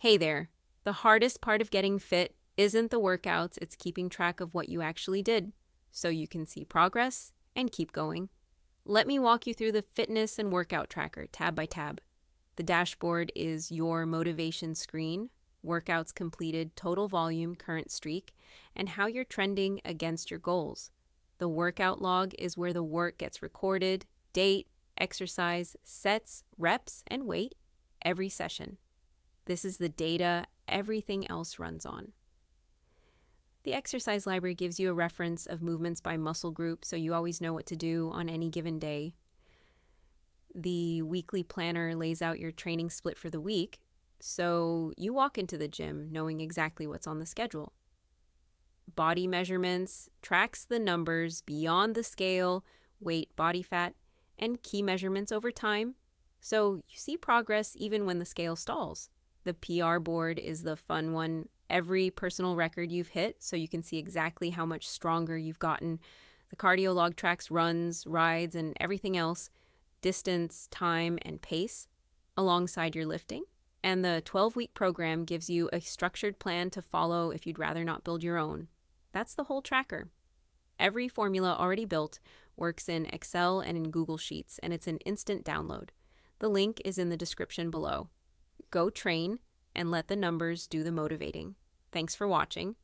Hey there. The hardest part of getting fit isn't the workouts, it's keeping track of what you actually did so you can see progress and keep going. Let me walk you through the fitness and workout tracker tab by tab. The dashboard is your motivation screen, workouts completed, total volume, current streak, and how you're trending against your goals. The workout log is where the work gets recorded, date, exercise, sets, reps, and weight every session. This is the data everything else runs on. The exercise library gives you a reference of movements by muscle group so you always know what to do on any given day. The weekly planner lays out your training split for the week, so you walk into the gym knowing exactly what's on the schedule. Body measurements tracks the numbers beyond the scale, weight, body fat, and key measurements over time, so you see progress even when the scale stalls. The PR board is the fun one. Every personal record you've hit, so you can see exactly how much stronger you've gotten. The cardio log tracks runs, rides, and everything else, distance, time, and pace, alongside your lifting. And the 12-week program gives you a structured plan to follow if you'd rather not build your own. That's the whole tracker. Every formula already built works in Excel and in Google Sheets, and it's an instant download. The link is in the description below. Go train and let the numbers do the motivating. Thanks for watching.